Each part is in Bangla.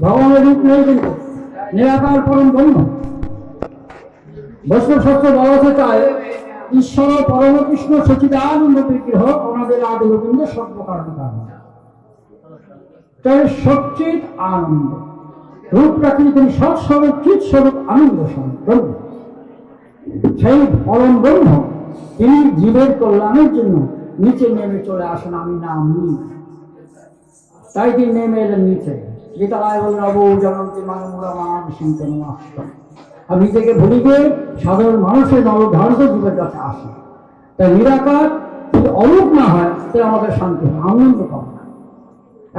ভগবানের রূপ নেই, কিন্তু নিরাকার পরম ব্রহ্ম। বৈষ্ণব শাস্ত্র বলা চায় ঈশ্বর পরম কৃষ্ণ সচিদানন্দ বিগ্রহ ওনাদের আদি গোবিন্দ সর্বকারণ কারণ। তাই সচ্চিৎ আনন্দ রূপ রাখি তিনি সৎস্বরূপ চিৎ স্বরূপ আনন্দ স্বরূপ ব্রহ্ম। সেই পরম ব্রহ্ম তিনি জীবের কল্যাণের জন্য নিচে নেমে চলে আসেন। আমি না আমি, তাই তিনি নেমে এলেন নিচে। গীতায় বললেন অবু জনন্তি মানমূলা মান চিন্তন আশ্রম। আর নিজেকে ভুলে গিয়ে সাধারণ মানুষের নবধারিত জীবের কাছে আসে। তাই নিরাকার যদি অরূপ না হয় তাহলে আমাদের শান্তি হয়, আনন্দ পাবো না।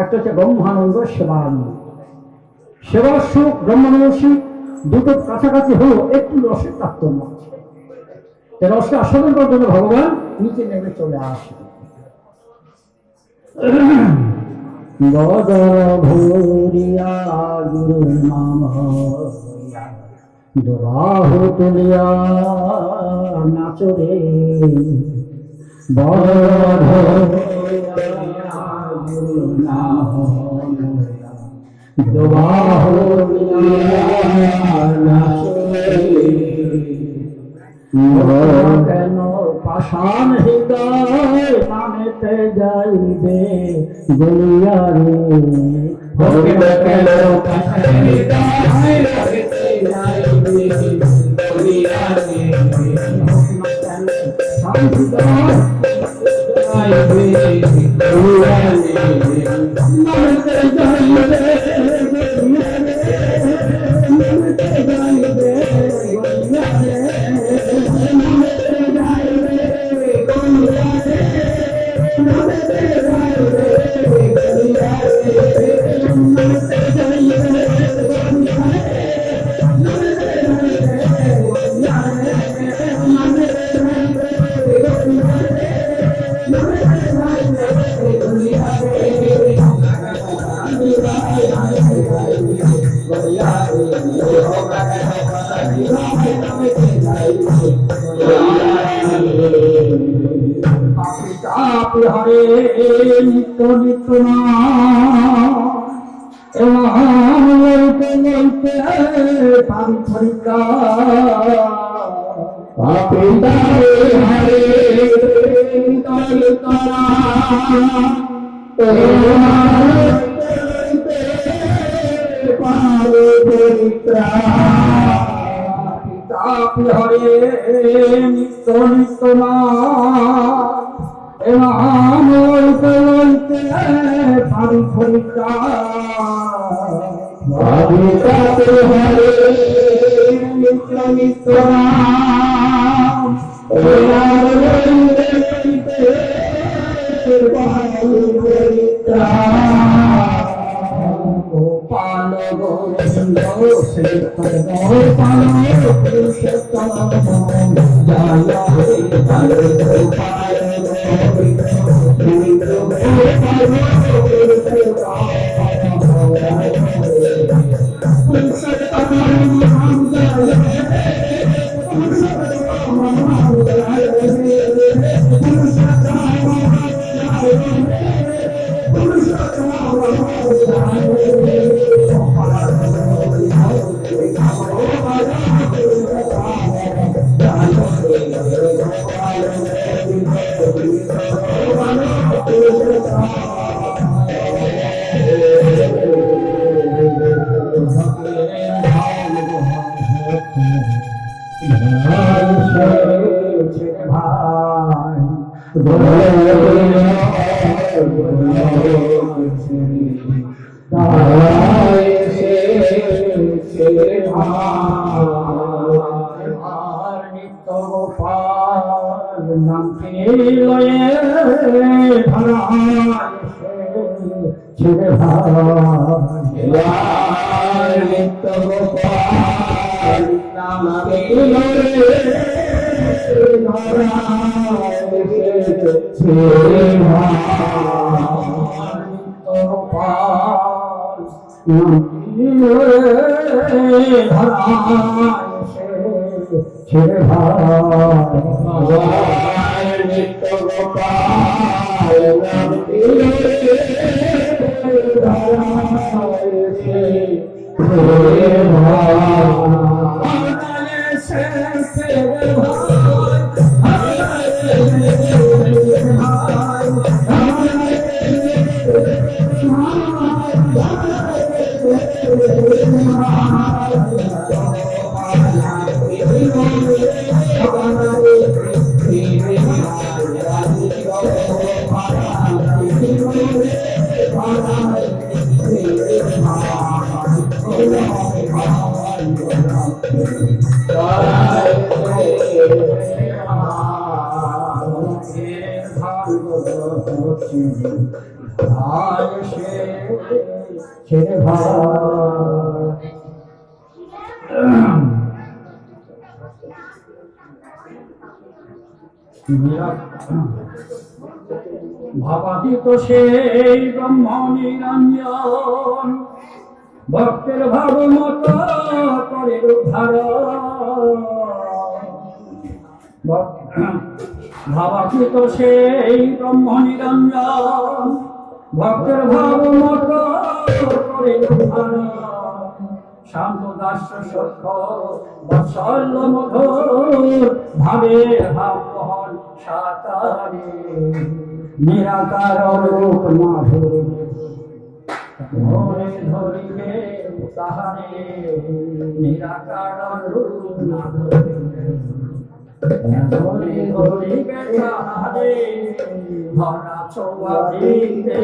একটা হচ্ছে ব্রহ্মানন্দ, সেবানন্দ। সেবার সুখ ব্রহ্মানন্দী দুটো কাছাকাছি হলেও একটু রসের তারতম্য আছে। রসকে আস্বাদন করার জন্য ভগবান নিচে নেমে চলে আসে। বদর ভূরিয়া গুরু নাম দুবাহু তুলিয়া নাচরে। বদর ভূরিয়া গুরু নাম দুবাহু তুলিয়া নাচরে। কেন পাষাণ হৃদয় নামেতে যাইবে গলিয়া রে। কেন পাষাণ হৃদয় নামেতে যাইবে গলিয়া রে। হরে নিত্য নিত্য নাম লইতে লইতে পাবি ফরিকা। হরে নিত্য নিত্য নাম লইতে লইতে পাবি ফরিকা। হরে নিত্য নিত্য নাম লইতে লইতে পাবি ফরিকা। গোপাল গোবিন্দ শ্রী গোপাল পুরুষোত্তম জয় হরে হরে গোপাল গোবিন্দ গোবিন্দ গোপাল পুরুষোত্তম নাম জয় ভাবাতীত সেই ব্রহ্ম নিরঞ্জন ভক্তের ভাব মত করে উদ্ধারণ। ভাবাতীত সেই ব্রহ্ম নিরঞ্জন ভক্তের ভাব মত করে উদ্ধারণ। শান্ত দাস্য সত্য বৎসল্য মধুর ভাবের ভাব মোহন সাতারে নিরাকার রূপ মাধুরী মনে ধরিবে তাহারে নিরাকার রূপ মাধুরী মনে ধরিবে তাহারে ধরা চৌবাদিতে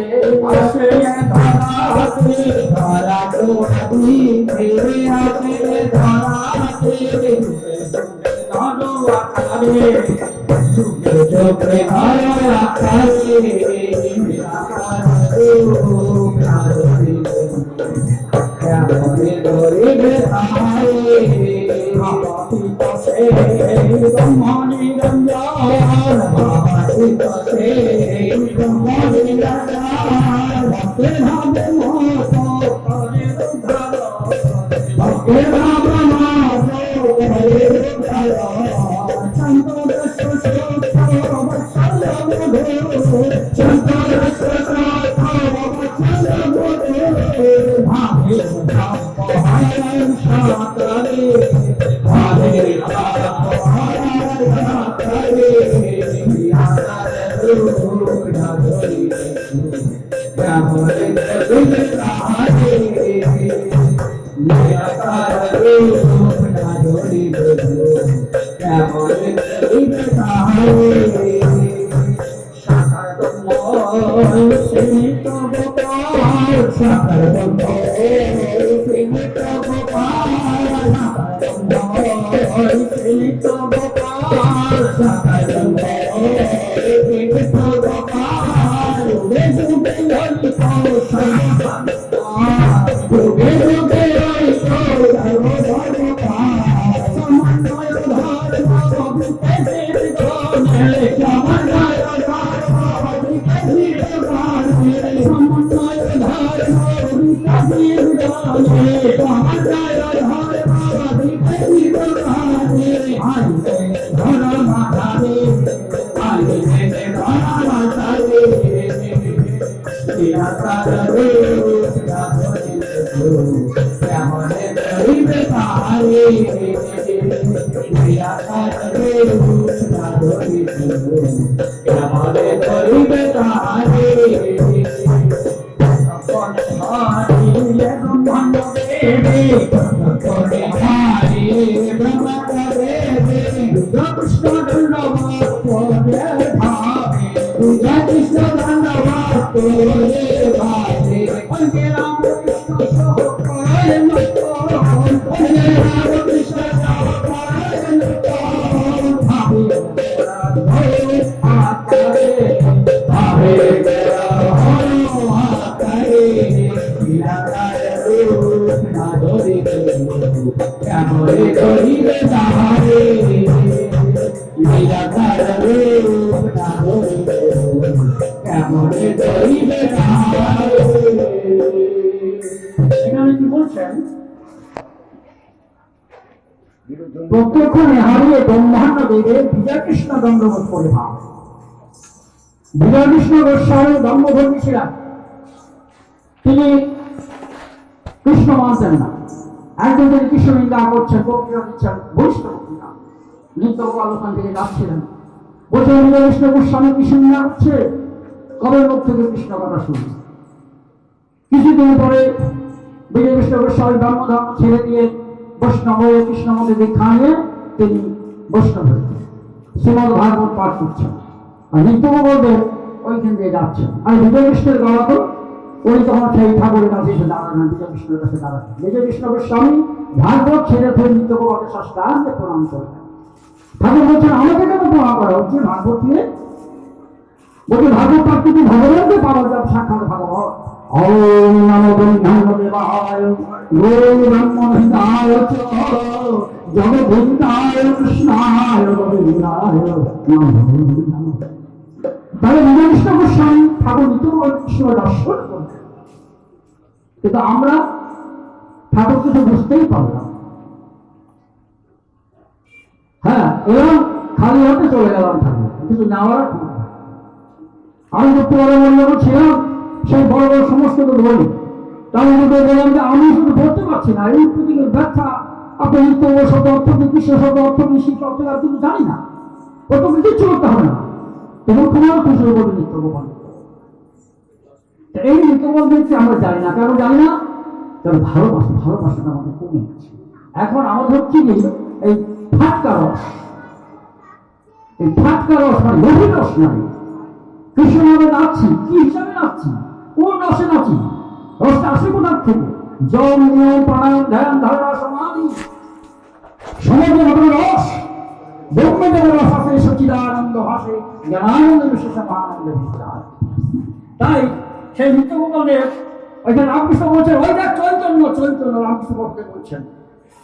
আসে ধরাতে ধরা চৌবাদিতে আসে ধরাতে ধরো আকারে যুগে যুগে ধরো আকারে নিরাকার রূপ মাধুরী কেমনে ধরিবে তাহারে ভাবাতীত সেই ব্রহ্ম নিরঞ্জন ভাবাতীত সেই ব্রহ্ম নিরঞ্জন ভক্তের ভাবে মত করে উদ্ধারণ। ভক্তের ভাবে মত করে উদ্ধারণ। শান্ত দাস্য সত্য বৎসল্য মধুর শান্ত দাস্য সত্য বৎসল্য মধুর ভাবের ভাব মোহন সাতারে ভাবের ভাব মোহন সাতারে নিরাকার রূপ মাধুরী কেমনে ধরিবে তাহারে নিরাকার রূপ মাধুরী কেমনে ধরিবে তাহারে সাকার ব্রহ্ম সীমিত গোপাল সাকার ব্রহ্ম সীমিত গোপাল সীমিত গোপাল সাকার ব্রহ্ম সীমিত গোপাল যুগে যুগে ললিত সনাতন যুগে যুগে ললিত ধর্মধর্মকার সমন্বয় ধর্ম বিকাশের গণে সমন্বয় ধর্ম বিকাশের গণে সমন্বয় ধর্ম বিকাশের গণে সমন্বয় ধর্ম বিকাশের গণে আইলে ধর্ম মাতারে আইলে ধর্ম মাতারে নিরাকার রূপ মাধুরী কেমনে ধরিবে তাহারে নিরাকার রূপ মাধুরী কেমনে ধরিবে তাহারে হারিয়ে ব্রহ্মাণ্ড দেবে করে হারিয়ে ব্রহ্মাণ্ড দেবে কৃষ্ণ ধন্যবাদ করে ভাবে কৃষ্ণ ধন্যবাদ করে ভাবে অঙ্কে রাম কৃষ্ণ সহ করে নতন অঙ্কে রাম কৃষ্ণ সহ করে নতন ভাবে ভাবে আকারে ভাবে আকারে নিরাকার রূপ মাধুরী কেমনে ধরিবে তাহারে নিরাকার রূপ মাধুরী কেমনে ধরিবে তাহারে। এখানে কি বলছেন? প্রত্যক্ষণে হারিয়ে ব্রহ্মাণ্ড দেবে বিজয় কৃষ্ণ দণ্ডবোধ করে ভাব। বিজয় কৃষ্ণ গোস্বামী ব্রহ্মধর্মী ছিলেন, তিনি কৃষ্ণ মানতেন না। একজন যদি কৃষ্ণ নিন্দা করছেন, বক্তৃতা দিচ্ছেন, বৈষ্ণব বক্তৃতা, নিত্য গোপাল ওখান থেকে যাচ্ছিলেন, বলছেন বিজয় কৃষ্ণ গোস্বামী কৃষ্ণ নিন্দা করছে, কবে মুখ থেকে কৃষ্ণ কথা শুনছে। কিছুদিন পরে বিজয় কৃষ্ণ গোস্বামী ব্রহ্মধর্ম ছেড়ে দিয়ে বৈষ্ণব হয়ে কৃষ্ণ মধ্যে দীক্ষা নিয়ে তিনি বৈষ্ণব হয়েছেন, শ্রীমদ ভাগবত পাঠ করছেন, আর নিত্য গোপালদেব ওইখান দিয়ে যাচ্ছেন। আর বিজয় কৃষ্ণের গলা তো উনি তখন সেই ঠাকুরের কাছে এসে দাঁড়ান, বিজয় কৃষ্ণের কাছে দাঁড়ান। বিজয় কৃষ্ণ গোস্বামী ভাগবত ছেড়ে ফেলে নিত্য গোপালকে সাষ্টাঙ্গে প্রণাম করলেন। ঠাকুর বলছেন আমাকে কেন প্রণাম করা হচ্ছে? ভাগবত নিয়ে বলছে ভাগবত পাঠ কিন্তু ভগবানকে পাওয়া যাবে, সাক্ষাৎ ভাগবত। ওম নমো ব্রহ্মদেবায় ব্রহ্মহিতায় চ জগদ্ধায় কৃষ্ণায় গোবিন্দায় নমো। তাহলে বিজয় কৃষ্ণ গোস্বামী ঠাকুর নিত্য কৃষ্ণ দর্শন করলেন, কিন্তু আমরা ঠাকুর কিছু বুঝতেই পারলাম। হ্যাঁ, এরকম খালি হাতে চলে গেলাম ঠাকুর, কিছু নেওয়ার। আমি করতে বড় মূল্য ছিলাম, সেই বড় বড় সমস্ত তো বলি, তাহলে বললাম যে আমি শুধু বলতে পারছি না, এই প্রতীকের ব্যাখ্যা আপনি নিত্য শব্দ অর্থ কি, কৃষ্ণ শব্দ অর্থ কি, শিব শব্দ আর তুমি জানি না, ওটা কিচ্ছু করতে হবে না। এবং তোমারও খুশি বলবে নিত্য গোপাল। এই নিত্য গোপাল দেখছি আমরা জানি না, কেন জানি না? কারণ ভালোবাসাটা আমাদের কমে গেছে। এখন আমাদের হচ্ছে কি এই ফাটকা রস, এই ফাটকা রস মানে গভীর রস নাই। কৃষ্ণ নামে নাচছি, কি হিসাবে নাচছি, কোন রসে নাচি? রসটা আসে কোথার থেকে? জল, নিয়ম, প্রাণায়াম, ধ্যান, ধারণা, সমাধি, সমগ্র ঘটনা রস। ব্রহ্মদেবের রস আছে, সচিদানন্দ ভাসে, জ্ঞানানন্দ বিশেষ মহানন্দ বিস্তার। তাই সেই নিত্য গোপালের ওইখানে রামকৃষ্ণ বলছেন, ওই দেখ চৈতন্য, চৈতন্য রামকৃষ্ণ বলতে বলছেন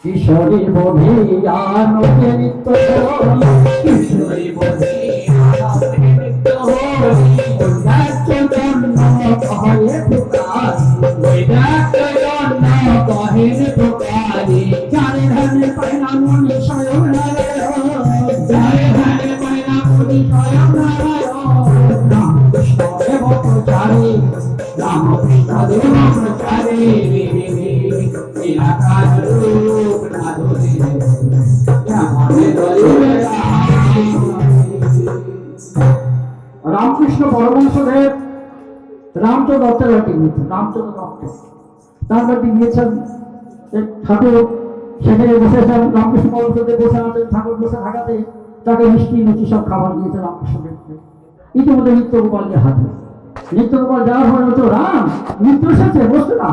কিশোরী বোধে আনন্দে নিত্য হরি, কিশোরী বোধে আনন্দে নিত্য হরি, ওই দেখ চৈতন্য কহে পুকারি, ওই দেখ চৈতন্য কহে পুকারি, জানে ধানে পায়না মনি স্বয়ং নারায়ণ, জানে ধানে পায়না মনি স্বয়ং নারায়ণ। রামকৃষ্ণ দেব প্রচারে, রামকৃষ্ণ দেব প্রচারে, নিরাকার রূপ না ধরে কেমনে ধরিবে। রামকৃষ্ণ পরমহংসদেব রামচন্দ্র দত্তের বাড়ি গিয়েছেন, রামচন্দ্র দত্ত তার বাড়ি গিয়েছেন। ঠাকুর সেখানে বসেছেন, রামকৃষ্ণ পরমহংসদেব বসে আছেন, ঠাকুর বসে থাকাতে তাকে মিষ্টি মিষ্টি সব খাবার দিয়েছে রামকৃষ্ণদেবকে। ইতিমধ্যে নিত্য গোপালকে হাতে, নিত্য গোপাল যাওয়ার পরে হচ্ছে রাম নিত্য এসেছে, বসতে না।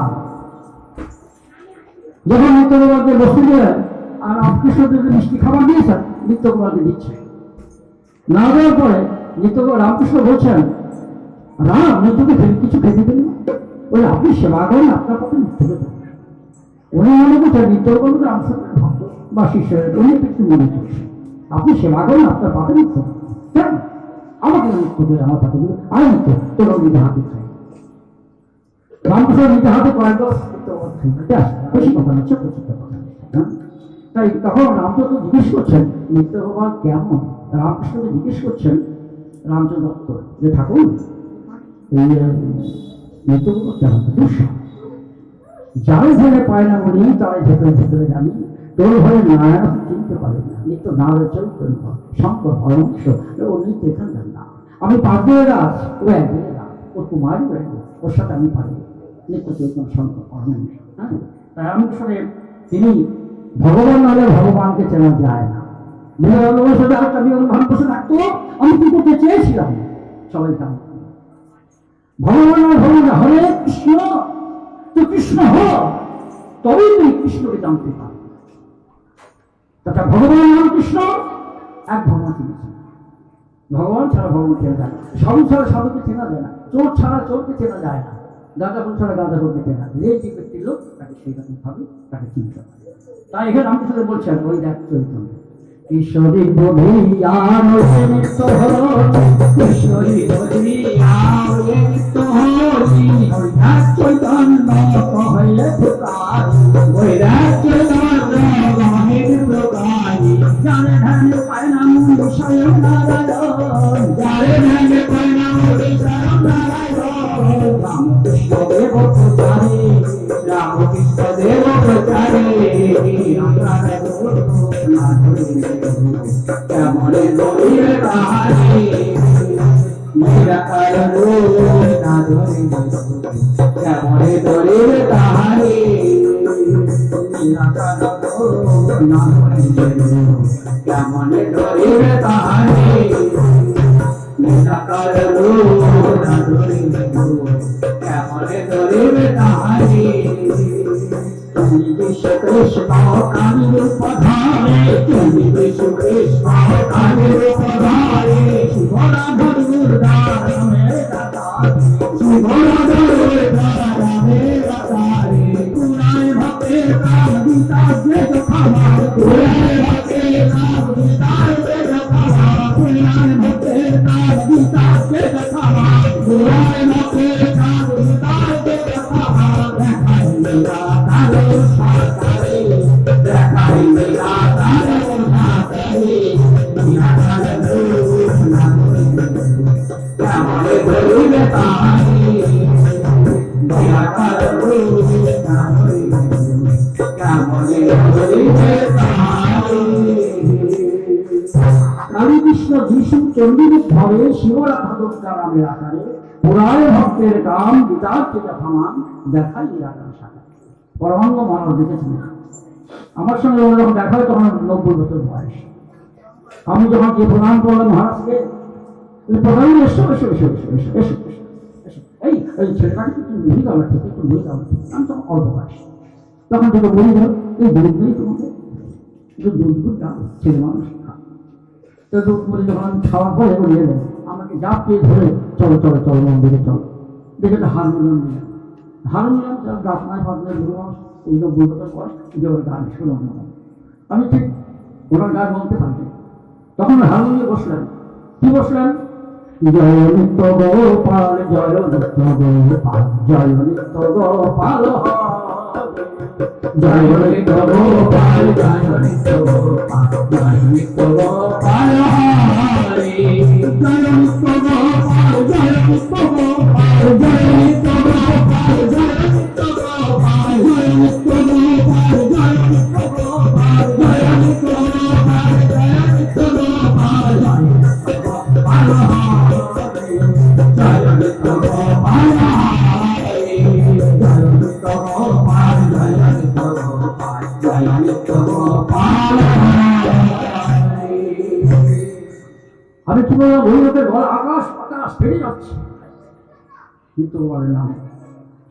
যখন নিত্য গোপালকে বসতে দিলেন আর রামকৃষ্ণদেবকে মিষ্টি খাবার দিয়েছেন, নিত্য গোপালকে দিচ্ছে না। দেওয়ার পরে নিত্য রামকৃষ্ণ বলছেন, রাম নিত্যকে কিছু খেতে দিন না, বলে আপনি সেবা করেন, আপনার পক্ষে নিত্যকে দেন। উনি মনে করছেন নিত্য গোপাল রামচন্দ্রের ভক্ত বা শিষ্যের, উনি একটু মনে করছেন আপনি সেবা করেন, আপনার পাতে নিত্য দেন, আমাকে নিত্য দেন, আমার পাতে দিন, আমি নিত্য তোর নিজে হাতে চাই। রামকৃষ্ণ নিজে হাতে কয়েক দশ বেশি কথা না, ছোট ছোট কথা। তাই তখন রামচন্দ্র জিজ্ঞেস করছেন নিত্য গোপাল কেমন, রামকৃষ্ণকে জিজ্ঞেস করছেন রামচন্দ্র দত্ত যে ঠাকুর নিত্য গোপাল কেমন, যারা ঘরে পায় না বলি তারা ভেতরে ভেতরে জানি, তোর ঘরে নারায়ণ চিনতে পারে না, নিত্য নারায়ণ চৈতন্য শঙ্কর পরমহংস, ও নিত্য এখানে যান না। আমি 5 দিনের রাত, ও 1 দিনের রাত, ওর কুমারই বেড়ে, ওর সাথে আমি পারি নিত্য চৈতন্য শঙ্কর পরমহংস। হ্যাঁ, তাই রামকৃষ্ণের তিনি ভগবান নাহলে ভগবানকে চেনা যায় না। বসে থাকতো, আমি কি করতে চেয়েছিলাম সবাই জান, ভগবান আর ভগবান হরে কৃষ্ণ, তো কৃষ্ণ হ, তবেই তুই কৃষ্ণকে জানতে পার। তথা ভগবান নাম কৃষ্ণ, এক ভগবান চিনেছে, ভগবান ছাড়া ভগবান চেনা যায় না, সাধু ছাড়া সাধুকে চেনা যায় না, চোর ছাড়া চোরকে চেনা যায় না, গাঁজাখোর ছাড়া গাঁজাখোরকে চেনা যায়। এই যে ব্যক্তির লোক তাকে সেই রকম ভাবে তাকে চিনতে পারে। তাই এখানে রামকৃষ্ণ বলছেন ওই দেখ চৈতন্য কিশোরী বধিয়া নিত্য হরি, কিশোরী বধিয়া নিত্য হরি, ওই দেখ চৈতন্য কহে পুকারি, ওই দেখ চৈতন্য কহে পুকারি, জানে ধানে পায় না মনি স্বয়ং নারায়ণ, জানে ধানে পায় না মনি স্বয়ং নারায়ণ। রামকৃষ্ণ দেব প্রচারে, রামকৃষ্ণ দেব প্রচারে, কেমনে ধরিবে তাহারে নিরাকার রূপ না ধরিবে কেমনে ধরিবে তাহারে নিরাকার রূপ না ধরিবে কেমনে ধরিবে তাহারে নিরাকার রূপ না ধরিবে কেমনে ধরিবে তাহারে তুমি বিশ্ব কৃষ্ণ কালী রূপ ধারে তুমি বিশ্ব কৃষ্ণ কালী রূপ ধারে শিবরাধর গুরুদার মেরে দাতারে শিবরাধর গুরুদার মেরে দাতারে কুনায় ভক্তে কাম গীতা যে খাওয়া কুনায় ভক্তে কাম গীতা যে খাওয়া কুনায় ভক্তে কাম গীতা যে খাওয়া কুনায় ভক্তে কাম গীতা যে খাওয়া দেখাই মেরা তারো সাকারে দেখাই মেরা তারো সাকারে নিরাকার রূপ না ধরিবে কেমনে ধরিবে তাহারে নিরাকার রূপ না ধরিবে কেমনে ধরিবে তাহারে। কালী কৃষ্ণ যিশু চণ্ডীরূপ ধরে শিবরাধা নামের আকারে পুরায় ভক্তের কাম গীতার থেকে থামান দেখাই নিরাকার শাখা। পরমানন্দ মহারাজ দেখেছেন, আমার সঙ্গে যখন দেখা হয় তখন 90 বছর বয়স। আমি যখন গিয়ে প্রণাম করলাম মহারাজকে, প্রণাম এসো এসো এসো এসো এসো এসো এসো এই এই ছেলেটাকে একটু মুড়ি দাও ঠিক একটু মুড়ি দাও। আমি তখন অল্প বয়স, তখন থেকে মুড়ি দাও এই দুধ নেই তোমাকে একটু দুধ দুধ দাও, ছেলে মানুষ তো দুধ মুড়ি যখন আমি খাওয়ার পরে বলিয়ে দেয় আমাকে যা পেয়ে ধরে চলো চলো চলো মন্দিরে চলো। দেখে একটা হারমোনিয়াম নিয়ে হারমোনিয়াম গাছ নাই পাতলে গুরু মানুষ এই 90 বছর বয়স যে ওর গান শুনো আমি ঠিক ওনার গান বলতে পারি। তখন হারমোনিয়ামে বসলেন, কি বসলেন? জয় নিত্য গোপাল জয় নিত্য গোপাল জয় নিত্য গোপাল জয় নিত্য গোপাল জয় নিত্য গোপাল জয় নিত্য গোপাল হরে জয় নিত্য গোপাল জয় নিত্য গোপাল জয় নিত্য গোপাল জয় নিত্য গোপাল জয় নিত্য গোপাল জয় নিত্য গোপাল জয় নিত্য গোপাল জয় নিত্য গোপাল জয় নিত্য গোপাল হরে জয় নিত্য গোপাল হরে জয় নিত্য গোপাল জয় নিত্য গোপাল জয় নিত্য গোপাল আমি কি বলবো, ভৈরবের ঘর আকাশ বাতাস ফেরে যাচ্ছে কিন্তু বলে নাম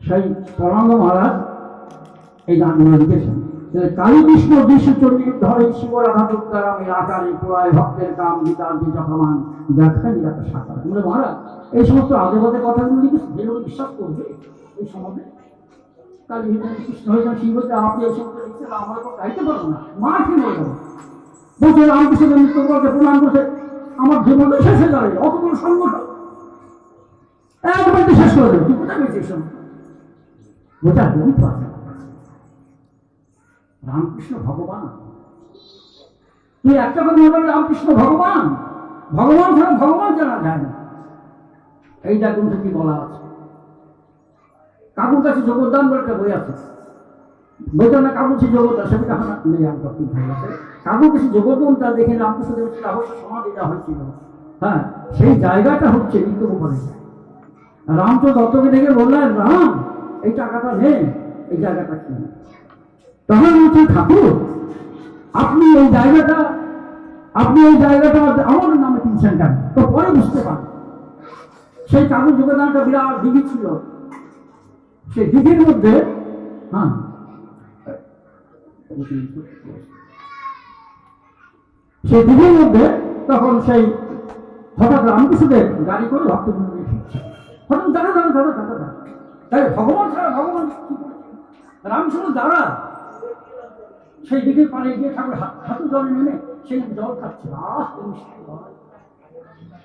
সেই পরমানন্দ মহারাজ এই গানগুলো লিখেছেন। কালী কৃষ্ণ যিশু চণ্ডীরূপ ধরে শিবরাধা নামের আকারে পুরায় ভক্তের কাম গীতার যে যথামান দেখায় নিরাকার সাকার। বলে মহারাজ এই সমস্ত আজে বাজে কথাগুলো লিখেছে, যেগুলো বিশ্বাস করবে এই সমাজে কালী কৃষ্ণ হয়ে যান শিব হচ্ছে আপনি এই সমস্ত লিখছে আমরা তো গাইতে পারবো না, মা কি বলবো বলছে রামকৃষ্ণ মৃত্যু করতে প্রণাম করছে আমার জীবনটা শেষ হয়ে যাবে, অতগুলো সংগঠন একবার শেষ করে দেবে। তুই কোথায় গেছিস বোঝা গ্রন্থ আছে রামকৃষ্ণ ভগবান। তুই একটা কথা মনে করবি রামকৃষ্ণ ভগবান, ভগবান ছাড়া ভগবান জানা যায় না। এইটা গ্রন্থে কি বলা আছে? কাকুর কাছে জগদ্দান বলে একটা বই আছে, বইটা না কাকুর কাছে জগদ্দান, সেটা এখন নেই আমার খুব ভালো আছে। কাকুর কাছে জগদ্দানটা দেখে রামকৃষ্ণ দেবের অবশ্য সমাধিটা হয়েছিল, হ্যাঁ সেই জায়গাটা হচ্ছে নিত্য গোপালের। রাম তো দত্তকে দেখে বললেন রাম এই টাকাটা নেই, এই জায়গাটা কি? তখন বলছে ঠাকুর আপনি এই জায়গাটা আমার নামে কিনছেন কেন? তো পরে বুঝতে পারেন সেই কাকুর যোগদানটা বিরাট দিঘি ছিল, সেই দিঘির মধ্যে হ্যাঁ সেই দিঘির মধ্যে তখন সেই হঠাৎ রামকৃষ্ণদেব গাড়ি করে ভক্তবৃন্দ হঠাৎ দাঁড়া দাঁড়া দাঁড়া দাঁড়া দাঁড়া তাই ভগবান ছাড়া ভগবান রামকৃষ্ণ দাঁড়া সেই দিঘির পাড়ে গিয়ে ঠাকুর হাঁটু জলে নেমে সেই জল খাচ্ছে।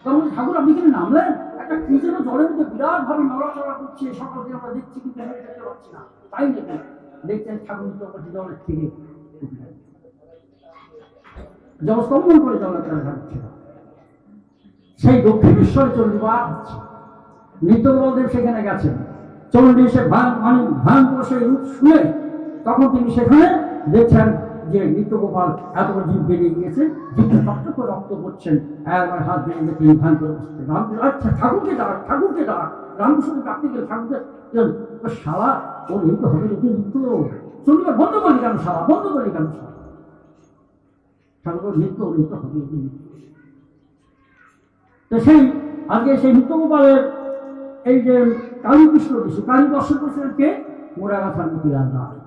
তখন ঠাকুর আপনি কিনে নামলেন, একটা কি যেন জলের মধ্যে বিরাট ভাবে নড়াচড়া করছে, সকল দিয়ে আমরা দেখছি কিন্তু আমি দেখতে পাচ্ছি না, তাই দেখেন দেখছেন ঠাকুর জলের থেকে জলস্তম্ভন করে জলাচল ঘাটছে। সেই দক্ষিণেশ্বরে চণ্ডীপাঠ হচ্ছে, নিত্যগোপালদেব সেখানে গেছেন, চণ্ডী সে ভয়ঙ্কর সেই রূপ শুনে তখন তিনি সেখানে দেখছেন যে নিত্যগোপাল এত বড় জীব বেরিয়ে গিয়েছে, জীবটা শক্ত করে রক্ত পড়ছেন, একবার হাত বেরিয়ে তিনি ধ্যান করে বসছেন। আচ্ছা ঠাকুরকে ডাক, ঠাকুরকে ডাক। রামকৃষ্ণকে ডাকতে গেলে ঠাকুরকে শালা ওর নিত্য হবে যদি নিত্য শনিবার বন্ধ করি কেন শালা, বন্ধ করি কেন শালা, ঠাকুর নিত্য নিত্য হবে। তো সেই আজকে সেই নিত্যগোপালের এই যে কালীকৃষ্ণ ঋষি, কালী দর্শন করেছিলেন কে? মোড়াগাছার মতিলাল রায়।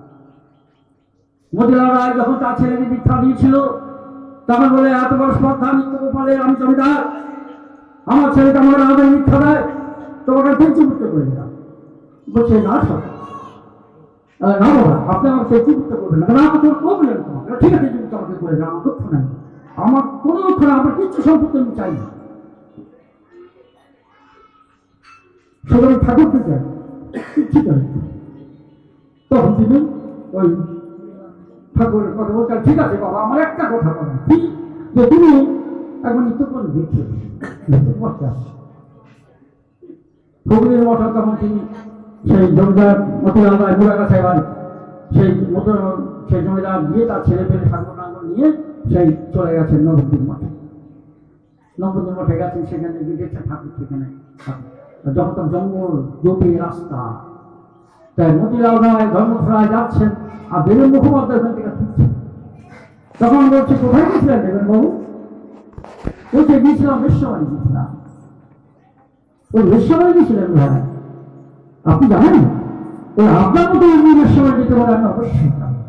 মতিলাল রায় যখন তার ছেলেকে দীক্ষা দিয়েছিল তখন বলে, এত বড় শ্রদ্ধা নিত্যগোপালের, আমি জমিদার, আমার ছেলেকে আমার আমাদের দীক্ষা দেয়, তোমাকে তেজযুক্ত করে দিলাম। বলছে না সব না বাবা, আপনি আমার তেজযুক্ত করবেন না, না তোর করবেন তোমাকে, ঠিক আছে যুক্ত আমাকে করে দেন, আমার দুঃখ নাই, আমার কোনো দুঃখ না, আমার কিচ্ছু সম্পত্তি আমি চাই না, সুতরাং ঠাকুরকে চাই। ঠিক আছে, তখন তিনি ওই ঠাকুরের কথা বলতে, ঠিক আছে বাবা, আমার একটা কথা বলেন, কি যে তুমি একবার নিত্য করে দেখে করতে আসছে হুগলির মঠে। তখন তিনি সেই জমিদার মতিলাল রায় মোড়াগাছায় বাড়ি, সেই জমিদার দিয়ে তার ছেলে পেলে ঠাকুর নাঙ্গল নিয়ে সেই চলে গেছেন নবদ্বীপ মঠে। নবদ্বীপ মঠে গেছেন, সেখানে গিয়ে দেখছেন ঠাকুর সেখানে, যখন তো জঙ্গল জমি রাস্তা, তাই মতিলাল রায় ধর্মশালায় যাচ্ছেন আর বেলুন মুখোপাধ্যায় ওখান থেকে ফিরছেন। তখন বলছে, কোথায় গেছিলেন দেবেন বাবু? বলছে, গিয়েছিলাম বিশ্ববাড়ি, গিয়েছিলাম। ওই বিশ্ববাড়ি গিয়েছিলেন ভাই, আপনি জানেন ওই আপনার মতো বিশ্ববাড়ি যেতে পারে, আমি অবশ্যই যাবো,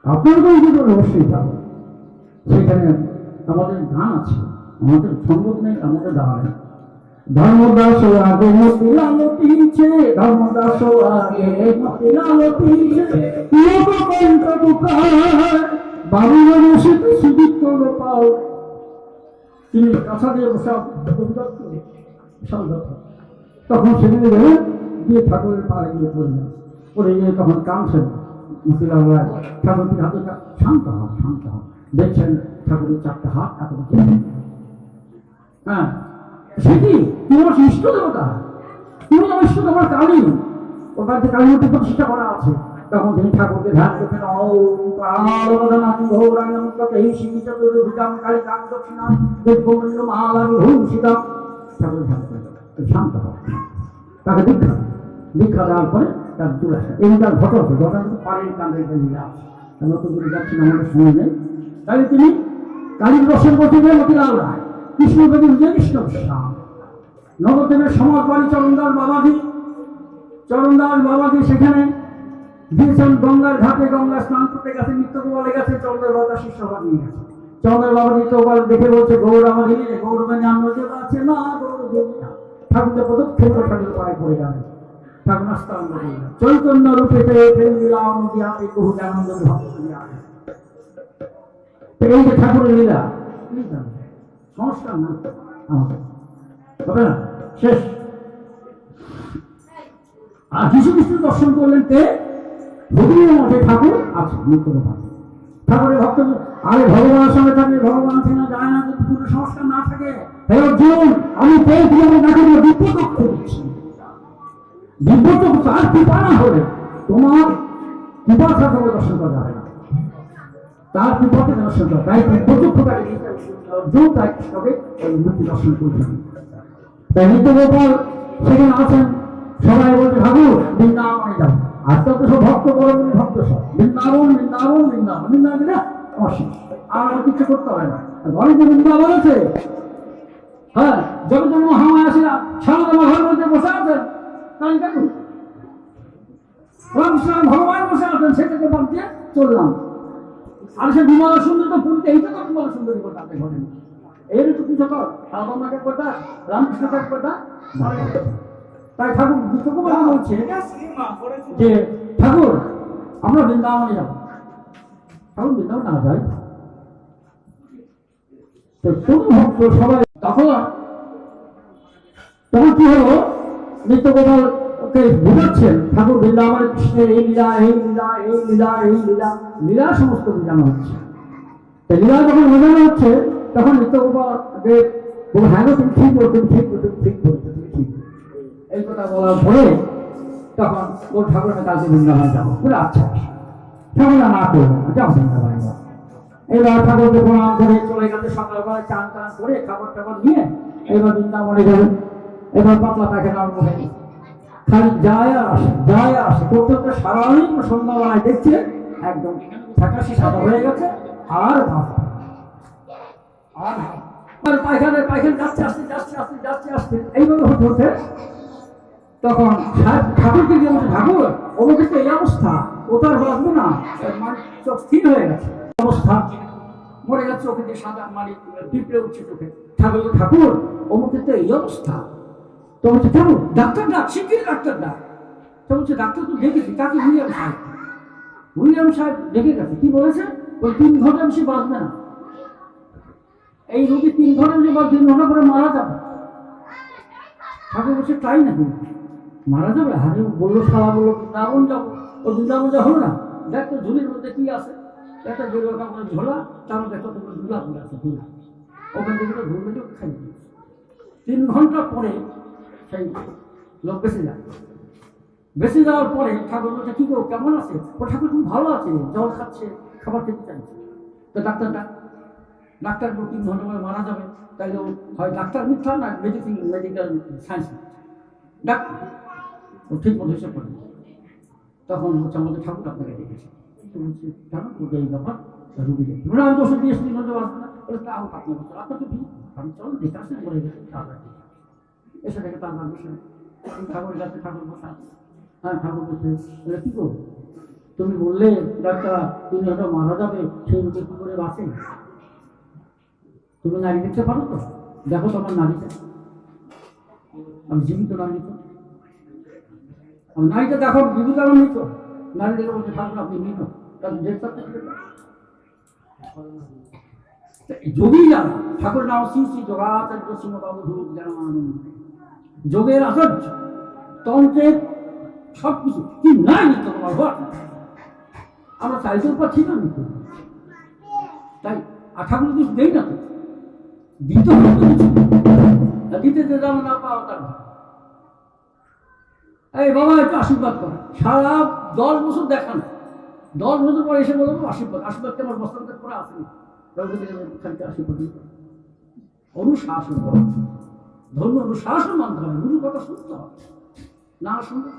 আপনার মতো যেতে পারে অবশ্যই যাবো। সেখানে আমাদের গান আছে, আমাদের সঙ্গত নেই, আমাদের গান নেই। ধর্মদাস আগে মতিলাল তিনছে, ধর্মদাস আগে মতিলাল তিনছে, লোককণ্ঠ দুকার বাবুর বসে সুদীপ্ত গোপাল। তিনি কাছা দিয়ে বসা তখন সেখানে গেলেন, গিয়ে ঠাকুরের পাড়ে গিয়ে পড়লেন, পড়ে গিয়ে তখন কাঁদছেন মতিলাল রায়। ঠাকুরের হাতে শান্ত হন, শান্ত হন। দেখছেন ঠাকুরের চারটে হাত এত বছর। হ্যাঁ, সেটি তোমার ইষ্ট দেবতা, তুমি আমার ইষ্ট দেবতা কালী, ওর বাড়িতে কালী মূর্তি প্রতিষ্ঠা করা আছে। তখন তিনি ঠাকুরকে ধ্যান করছেন, ঠাকুর ধ্যান করে শান্ত হবে। তাকে দীক্ষা দীক্ষা দেওয়ার পরে তার দূর আসে। এই তার ঘটনা ঘটনা পাড়ির কান্ডের নিয়ে আসে, নতুন করে যাচ্ছেন, আমাদের সময় নেই। তাই তিনি কালীর দর্শন করতে গিয়ে মতিলাল রায় কৃষ্ণকে কৃষ্ণ নবদ্বীপের সমাজ বাড়ি চরণদাস বাবাজি, চরণদাস বাবাজি সেখানে দিয়েছেন গঙ্গার ঘাটে, গঙ্গা স্নান করতে গেছে, নিত্যগোপালে গেছে, চরণদাস বাবা শিষ্যবাদ নিয়ে গেছে। চরণদাস বাবা নিত্যগোপাল দেখে বলছে, গৌর আমার হিলে, গৌরবাঞ্জে আন্নদেব আছে না, গৌরদেব না। ঠাকুরকে পদক্ষেপ ঠাকুর পায়ে পড়ে গেলেন, ঠাকুর নাস্তা আনন্দ করলেন, চৈতন্য রূপে প্রেম লীলা অনুদি আমি বহু আনন্দ ভক্ত দিয়ে আসে। এই যে ঠাকুরের লীলা, সংস্কার না আমাদের হবে না, শেষ। আর যিশু খ্রিস্ট দর্শন করলেন কে? হুগলির মঠে ঠাকুর আছে, নিত্যগোপাল ঠাকুরের ভক্ত। আরে ভগবানের সঙ্গে থাকলে ভগবান চেনা যায় না, যদি কোনো সংস্কার না থাকে। হে অর্জুন, আমি পেয়ে দিয়ে দেখো দিব্যচক্ষ দিচ্ছি, দিব্যচক্ষ আর কৃপা না হলে তোমার কৃপা ছাড়া দর্শন করা যাবে না, তার কৃপাকে দর্শন করা। তাই দিব্যচক্ষটাকে অর্জুন তাই কৃষ্ণকে ওই মূর্তি দর্শন করছেন। তাই নিত্যগোপাল সেখানে আছেন, সবাই বলছে ঠাকুর বৃন্দাবনে যাও। আজকাল তো সব ভক্ত বড় ভক্ত, সব বৃন্দাবন বৃন্দাবন বৃন্দাবন বৃন্দাবন না অসীম, আর কিছু করতে হবে না। ঘরে যে বৃন্দাবন আছে, হ্যাঁ, জগৎ মহামায় আসে সারা ঘরের মধ্যে বসে আছেন, রামকৃষ্ণ ভগবান বসে আছেন, সেটাকে বাদ দিয়ে চললাম। আর সে বিমলা সুন্দর তো ফুলতে, এইটা তো বিমলা সুন্দরী কথা আপনি ঘটেন, এর একটু কিছু কর, আপনাকে কথা রামকৃষ্ণ কথা। তাই ঠাকুর বিশ্বকুমার বলছে যে ঠাকুর আমরা বৃন্দাবনে যাবো। ঠাকুর বৃন্দাবন না যায় তো কোন ভক্ত সবাই। তখন কি হলো, নিত্যগোপালকে বোঝাচ্ছেন ঠাকুর বৃন্দাবনের কৃষ্ণের এই লীলা এই লীলা এই লীলা এই লীলা, লীলা সমস্ত বোঝানো হচ্ছে। লীলা যখন বোঝানো হচ্ছে তখন নিত্যগোপালকে হ্যাঁ তুমি ঠিক বলো, তুমি ঠিক বলো, তুমি ঠিক বলছো, তুমি ঠিক এই কথা বলার পরে তখন ওর ঠাকুরের কাছে বৃন্দাবন যাবো বলে, আচ্ছা ঠাকুরা না করবে না, যাও বৃন্দাবনে যাও। এবার ঠাকুরকে প্রণাম করে চলে গেছে, সকালবেলা চান টান করে খাবার টাবার নিয়ে এবার বৃন্দাবনে যাবে। এবার পাতলা পায়খানা আরম্ভ হয়ে গেছে, খালি যায় আর আসে যায় আর আসে করতে করতে সারাদিন সন্ধ্যাবেলায় দেখছে একদম ফ্যাকাশে সাদা হয়ে গেছে, আর ভাব আর ভাব। আর পায়খানা পায়খানা যাচ্ছে আসতে যাচ্ছে আসতে যাচ্ছে আসতে এইভাবে হতে হতে তখন ঠাকুরকে গিয়ে বলছে, ঠাকুর ওর কিন্তু এই অবস্থা, ও তো আর বাঁচবে না, মানে চোখ স্থির হয়ে গেছে অবস্থা, মরে যাচ্ছে, ওকে দিয়ে সাদা মানে পিঁপড়ে উঠছে চোখে। ঠাকুর ঠাকুর ওর কিন্তু এই অবস্থা। তো বলছে ঠাকুর ডাক্তার ডাক, শিগগিরই ডাক্তার ডাক। তো বলছে ডাক্তার তো দেখেছি, কাকে? উইলিয়াম সাহেব। উইলিয়াম সাহেব দেখে গেছে, কি বলেছে? ওই 3 ঘন্টা বেশি বাঁচবে না, এই রোগী 3 ঘন্টা বেশি বা 3 ঘন্টা পরে মারা যাবে। ঠাকুর বলছে তাই নাকি, মারা যাবে? হাজি বললো, সারা বললো বৃন্দাবন যাবো। ও বৃন্দাবন যা হলো না, দেখ তো ঝুলির মধ্যে কি আছে, একটা বেরোর কাপড়ে ঝোলা, তার মধ্যে একটা তোমার ধুলা পড়ে আছে, ধুলা, ওখান থেকে তো ধুলবে তো খাই। 3 ঘন্টা পরে সেই লোক বেঁচে যায়। বেঁচে যাওয়ার পরে ঠাকুর বলছে কি গো কেমন আছে? ও ঠাকুর খুব ভালো আছে, জল খাচ্ছে, খাবার খেতে চাইছে। তো ডাক্তারটা ডাক্তার 3 ঘন্টা পরে মারা যাবে, তাইলে হয় ডাক্তার মিথ্যা না মেডিকেল সায়েন্স ডাক্তার ও ঠিক মতো হিসেব করে। তখন হচ্ছে আমাদের ঠাকুর আপনাকে ডেকেছে, বলছি কেন? বলতে এই ব্যাপার রুগী দেখি বলে আমি তো ওষুধ দিয়ে 3 ঘন্টা বাঁচবে না, বলে তাও আপনার বছর আপনাকে ভিড় আমি চলো দেখে আসেন, বলে গেছে তারপরে এসে দেখে তার নাম বসে ঠাকুর যাচ্ছে, ঠাকুর বসা। হ্যাঁ ঠাকুর বসে বলে কি গো তুমি বললে ডাক্তার 3 ঘন্টা মারা যাবে, সেই রুগী কি করে বাঁচে? তুমি নারী দেখতে পারো তো? দেখো তোমার নারীটা, আমি জীবিত নারী তো, আমি নারীটা দেখো, জীবিত আমি মৃত। নারী দেখে বলছে ঠাকুর আপনি মৃত, তার দেখতে যোগী জানা ঠাকুর নাম শ্রী শ্রী যোগাচার্য সিংহবাবু ধূপ জানান, যোগের আচার্য, তন্ত্রের সবকিছু কি নাই নিত্য তোমার ঘর। আমরা চাইতেও পারছি না নিত্য, তাই আর ঠাকুর কিছু দেই না তো, দিতে হবে তো কিছু, দিতে যে দাম না পাওয়া তার। এই বাবা একটু আশীর্বাদ করে, সারা 10 বছর দেখা না, 10 বছর পরে এসে বলবো আশীর্বাদ, আশীর্বাদ আমার বস্তান্তর করে আসেনি, আশীর্বাদ অনুশাসন করা, ধর্ম অনুশাসন মানতে হবে, গুরু কথা শুনতে হবে, না শুনতে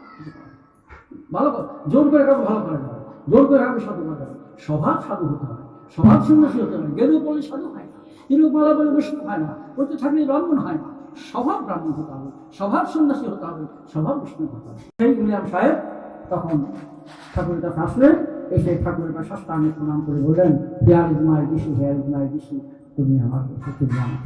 ভালো কথা, জোর করে কাউকে ভালো করে যাবে, জোর করে কাউকে সাধু করা যাবে, স্বভাব সাধু হতে হবে, স্বভাব সন্ন্যাসী হতে হবে। গেরু বলে সাধু হয় না, তিলক মালা বলে বৈষ্ণব হয় না, করতে থাকলে ব্রাহ্মণ হয় না, স্বভাব ব্রাহ্মণ হতে হবে, স্বভাব সন্ন্যাসী হতে হবে, স্বভাব বৈষ্ণব হতে হবে। সেই উইলিয়াম সাহেব তখন ঠাকুরের কাছে আসলেন, এসে ঠাকুরের কাছে সাষ্টাঙ্গে প্রণাম করে বললেন, হেয়ার ইজ মাই যিশু, হেয়ার ইজ মাই যিশু, তুমি আমার তুমি আমার।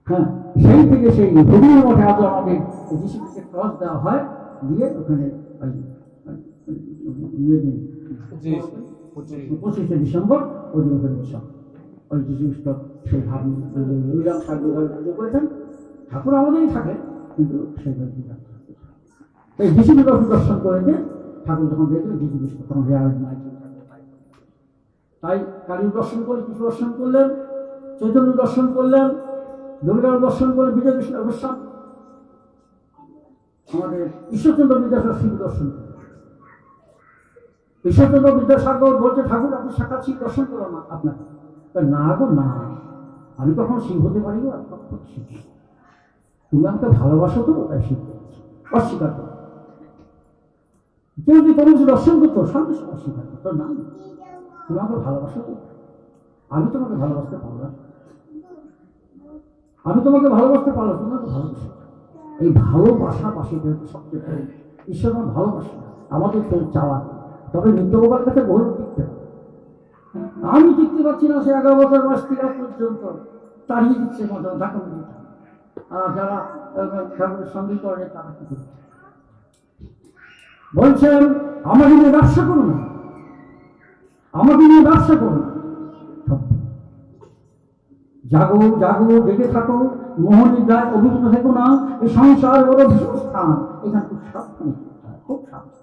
হ্যাঁ, সেই থেকে সেই হুগলির মঠে আজ আমাদের যিশুকে ক্রস দেওয়া হয়, দিয়ে ওখানে 25শে ডিসেম্বর ওই ওখানে উৎসব, ওই যিশু সেই ভাব উইলিয়াম সাহেব পুজো করেছেন। ঠাকুর আমাদেরই থাকে, কিন্তু সেইভাবে এই যিশুকে দর্শন করেছে। ঠাকুর যখন দেখলেন যিশু খ্রিস্ট তখন তাই কালীর দর্শন করে কিছু দর্শন করলেন, চৈতন্য দর্শন করলেন, দুর্গার দর্শন করে বিজয় কৃষ্ণ গোস্বামী, আমাদের ঈশ্বরচন্দ্র বিদ্যাসাগর শিব দর্শন করে। ঈশ্বরচন্দ্র বিদ্যাসাগর বলছে ঠাকুর আপনি সাক্ষাৎ শিব দর্শন করো না আপনাকে, না গো না, আমি কখন শিব হতে পারি গো, শিব তুমি আমাকে ভালোবাসো তো, তাই শিব অস্বীকার করো। কেউ যদি কোনো কিছু দর্শন করতো সঙ্গে সঙ্গে অস্বীকার করতো, না তুমি আমাকে ভালোবাসো তো, আমি তোমাকে ভালোবাসতে পারলাম, আমি তোমাকে ভালোবাসতে পারলাম, তোমাকে ভালোবাসো। এই ভালোবাসা পাশে সবচেয়ে ঈশ্বর আমার ভালোবাসে, আমাদের কেউ চাওয়া, তবে নিত্যগোপাল কাছে বহু টিকতে হবে। আমি টিকতে পারছি না, সে 11 বছর বয়স থেকে পর্যন্ত তাড়িয়ে দিচ্ছে মতো ঢাকা। আর যারা ঠাকুরের সঙ্গী করে তারা কি করছে বলছেন, আমাকে নিয়ে ব্যবসা করুন না, আমাকে নিয়ে ব্যবসা করুন, জাগো জাগো জেগে থাকো, মোহনিদ্রায় অভিভূত থেকো না, এই সংসার বড় ভীষণ স্থান, এখানে খুব সাবধান, খুব সাবধান।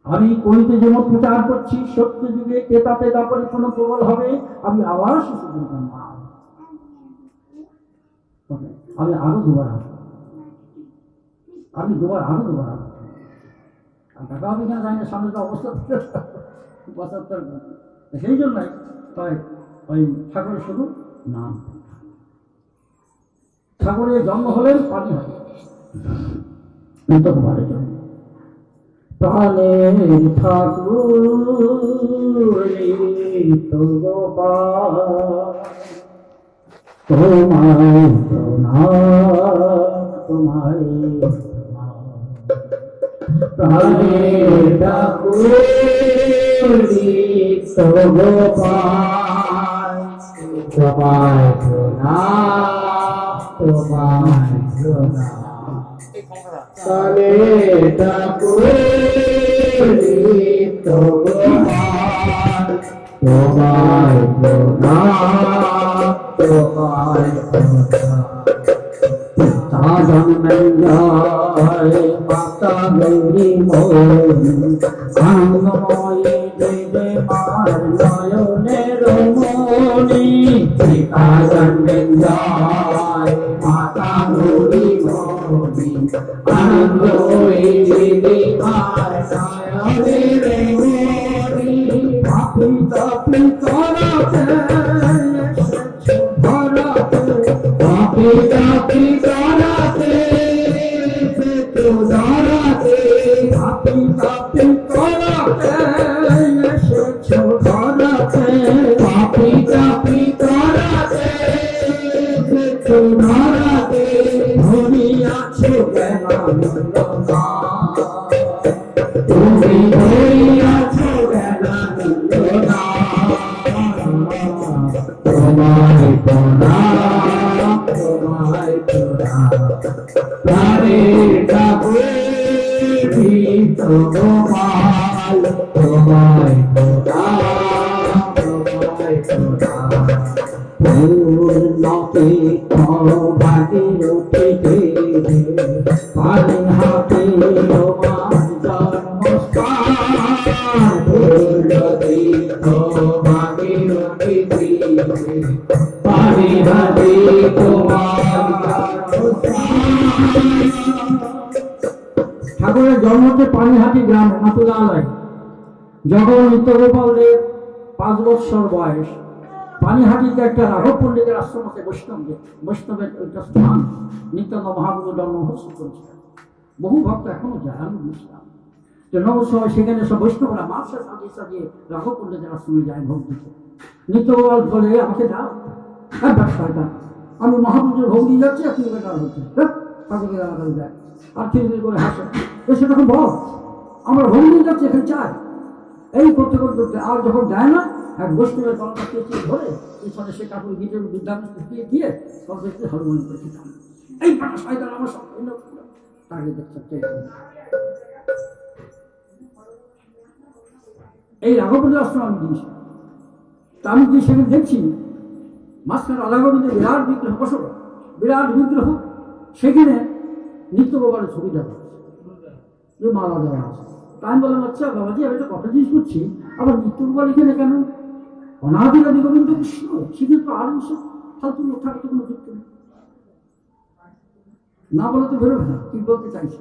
আমি কলিতে যেমন প্রচার করছি, সত্য যুগে কেতাতে তারপরে কোনো প্রবল হবে, আমি আবার শিশু করতাম না, আমি আরো দুবার আসবো, আমি আরো দুবার আসবো। আর টাকা আমি কেন জানি না, সামনে তো অবস্থা 75 সেই জন্যই ওই ঠাকুরের শুধু নাম। ঠাকুরের জন্ম হলেন পানি হয় নিত্যকুমারের জন্ম। প্রাণের ঠাকুর তোমায় তোমায় প্রাণের ঠাকুর তোমায় কালে ঠাকুর তোমায় মাতা গৌরী মোহন আনন্দময়ী দেবে মার নয়নের মণি। পিতা জন্মেন জয় মাতা গৌরী মোহনী আনন্দ দিদি মার নয়নের মণি। পাপি তাপি করাতে ধরাতে পাপি তাপি করাতে ধরাতে পাপি তাপি করাতে এসেছো ধরাতে। পাপি তাপি করাতে ধরাতে ধরিয়াছো জ্ঞানানন্দ নাম। তুমি ধরিয়াছো জ্ঞানানন্দ নাম। তোমায় প্রণাম তোমায় প্রণাম প্রাণের ঠাকুর তোমায় তোমায় প্রণাম তোমায় প্রণাম। পূর্ণকে ভাগীরথীতে পানি হাতে তোমার জন্মস্থান। পূর্ণতি ভাগীরথী পানি হাতে তোমার ঠাকুরের জন্ম হচ্ছে পানিহাটি গ্রামে মাতুলালয়। যখন নিত্যগোপাল দেব 5 বৎসর বয়স, পানিহাটিতে একটা রাঘব পণ্ডিতের আশ্রম আছে, বৈষ্ণবের ওইটা স্থান। নিত্যানন্দ মহাপ্রভু জন্মহোৎসব করেছিলেন। বহু ভক্ত এখনো যায়, আমি বুঝলাম যে নবর সময় সেখানে সব বৈষ্ণবরা মাসে সাজিয়ে সাজিয়ে রাঘব পণ্ডিতের আশ্রমে যায় ভোগ দিতে। নিত্যগোপাল বলে আমাকে দাও, ব্যবসাটা আমি মহাপ্রভুর ভোগ দিয়ে যাচ্ছি আর তুমি বেকার হচ্ছে ঠাকুরের আলাদা দেয় আর খিলখিল করে হাসে। এসে তখন বল আমরা ভোগ দিয়ে যাচ্ছি, এখানে চাই এই করতে করতে করতে আর যখন দেয় না, এক বৈষ্ণবের গলাটা পেঁচিয়ে ধরে পিছনে সে কাপড় গিটের বিদ্যালয় দিয়ে দিয়ে সর্বত্র হরমোন করে খেতাম। এই পাটা শয়তান আমার সব তাকে দেখতে এই রাঘবেন্দ্র আশ্রম আমি দিয়েছি। তা আমি গিয়ে সেখানে দেখছি মাঝখানে রাধাগোবিন্দের বিরাট বিগ্রহ, বসো বিরাট বিগ্রহ, সেখানে নিত্যগোপালের ছবি দেওয়া আছে, যে মালা দেওয়া আছে। তা আমি বললাম আচ্ছা বাবাজি আমি একটা কথা জিজ্ঞেস করছি, আবার নিত্যগোপাল এখানে কেন? অনাদিরাদি গোবিন্দ কৃষ্ণ, সেখানে তো আর এসব ফালতু লোক থাকে তো কোনো যুক্ত নেই। না বলে তো বেরোবে না, কি বলতে চাইছে?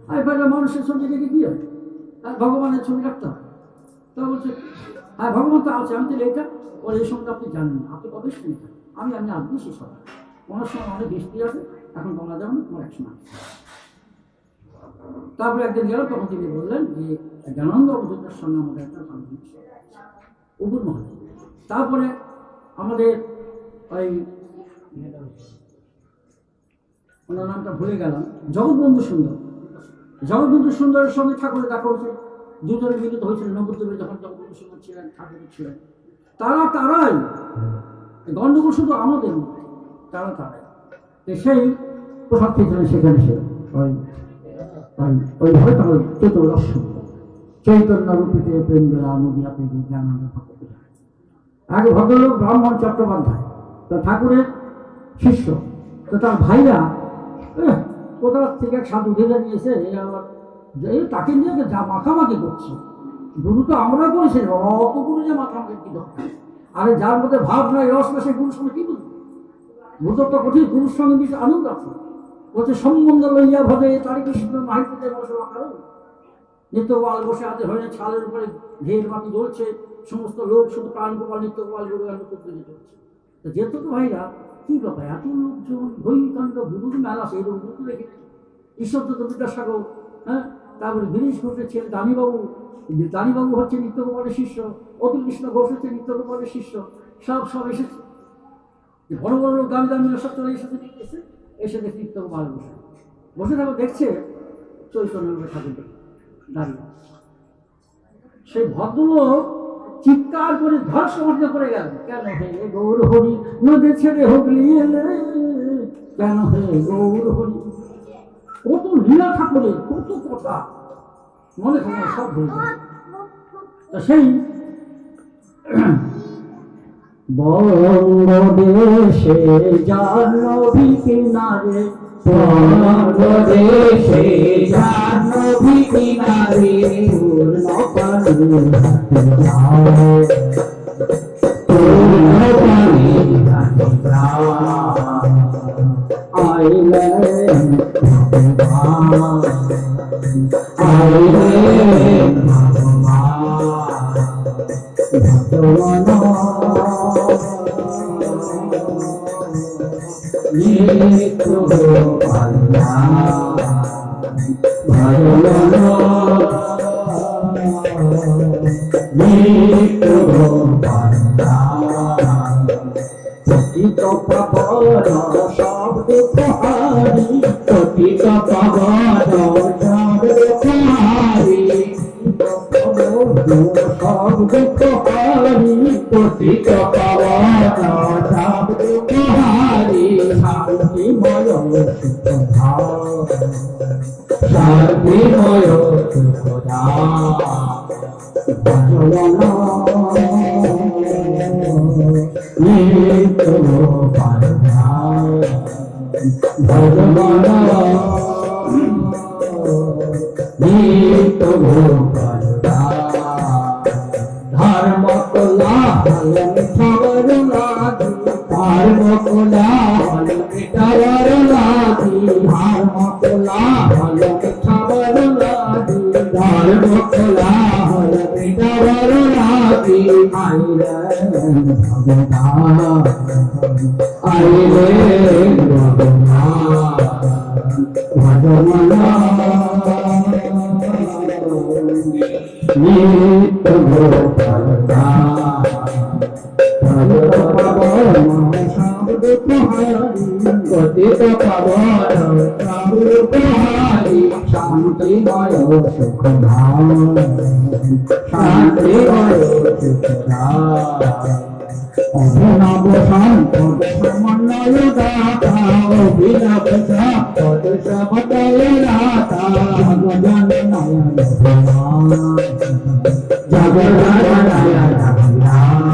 আর বাইরে মানুষের ছবি রেখে কি হয়, আর ভগবানের ছবি রাখতে হয়। তা বলছে হ্যাঁ ভগবান তো আছে, আমি তো এটা ওর এই সঙ্গে আপনি জানেন না, আপনি কবে শুনেছেন? আমি আসবো শেষ হবে, ওনার সময় অনেক বৃষ্টি আছে, এখন তোমরা যাও না, তোমার একসময়। তারপরে একদিন গেল, তখন তিনি বললেন যে জ্ঞানানন্দ অবধূতের সঙ্গে আমাদের একটা উপর মহল। তারপরে আমাদের ওই ওনার নামটা ভুলে গেলাম, জগৎবন্ধু সুন্দর, জগৎবন্ধু সুন্দরের সঙ্গে ঠাকুরের দেখা হয়েছে, দুজনে মিলিত হয়েছিল নবদ্বীপে যখন জগৎবন্ধু সুন্দর ছিলেন, ঠাকুর ছিলেন। তারাই গণ্ডগোল শুধু আমাদের মধ্যে, তারাই সেই প্রসাদ খেয়েছিলেন সেখানে। সে ওইভাবে তারা চতুর্দশ চৈতন্য রূপীতে প্রেম নদিয়াতে জ্ঞানানন্দ ভক্ত। আগে ভদ্রলোক ব্রাহ্মণ চট্টোপাধ্যায়, তো ঠাকুরের শিষ্য, তো তার ভাইরা কোথা থেকে এক সাধু ধীরে নিয়েছে, আবার তাকে নিয়ে যা মাখামাখি করছে। গুরু তো আমরা করেছি, অত গুরু যে মাখামাখি কি দরকার? আরে যার মধ্যে ভাব নাই, রস না, সে গুরুর সঙ্গে কি বুঝবে? ভূতত্ব তো কঠিন, গুরুর সঙ্গে বেশি আনন্দ আছে। বলছে সম্বন্ধ লইয়া ভাবে তারি কৃষ্ণ মাহিতে বসবাস কারণ নিত্যগোপাল বসে আছে হয়ে ছালের উপরে ঘের বাতি জ্বলছে, সমস্ত লোক শুধু প্রাণগোপাল নিত্যগোপাল গুরুগান করতে চলছে। তো যেত তো ভাইরা কি ব্যাপার এত লোকজন বৈকাণ্ড গুরুর মেলা সেই রূপ দেখে ঈশ্বরদত্ত বিদ্যাসাগর, হ্যাঁ, তারপরে গিরিশ ঘোষের ছেলে দানিবাবু হচ্ছে নিত্যগোপালের শিষ্য, অতুল কৃষ্ণ ঘোষ হচ্ছে নিত্যগোপালের শিষ্য, সব এসেছে। বড় বড় লোক দামি দামি লোক সব চলে এসেছে, এসে দেখে নিত্যগোপাল বসে থাকো দেখছে চৈতন্য ঠাকুর দাঁড়িয়ে। সেই ভদ্রলোক চিৎকার করে ধর্ষ মাটিতে পড়ে গেল, কেন হে গৌর হরি নদী ছেড়ে হুগলি এলে, কেন হে গৌর হরি। কত লীলা ঠাকুরের কত কথা মনে থাকে সব হয়ে যায়। তা সেই বঙ্গদেশে জাহ্নবী কিনারে, বঙ্গদেশে জাহ্নবী কিনারে পূর্ণ পানি পূর্ণ পানি আইলেন ভগবান, আইলেন নিত্যগোপাল নিত্যগোপাল পতিত পাবন সব দুঃখহারি, পতিত পাবন সব দুঃখহারি, সব দুঃখহারি, পতিত পাবন সব দুঃখহারি, শান্তিময় সুখধাম, শান্তিময় সুখধাম, নিত্যগোপাল ভগবান, নিত্যগোপাল ধর্ম কোলাহল মিঠার লাগি, ধর্ম কোলাহল মিটাবার লাগি, ধর্ম কোলাহল মিঠার লাগি, ধর্ম কোলাহল মিটাবার লাগি, আইলেন ভগবান, আইলেন ভগবান, নিত্যগোপাল পতিত পাবন সব দুঃখহারি, শান্তিময় সুখধাম, শান্তিময় সুখধাম, অভিনব সম্পদ সমন্বয় দাতা, অভিনব সম্পদ সমতল দাতা, জগজান নয়ন ভগবান, জগন্নাথ ভগবান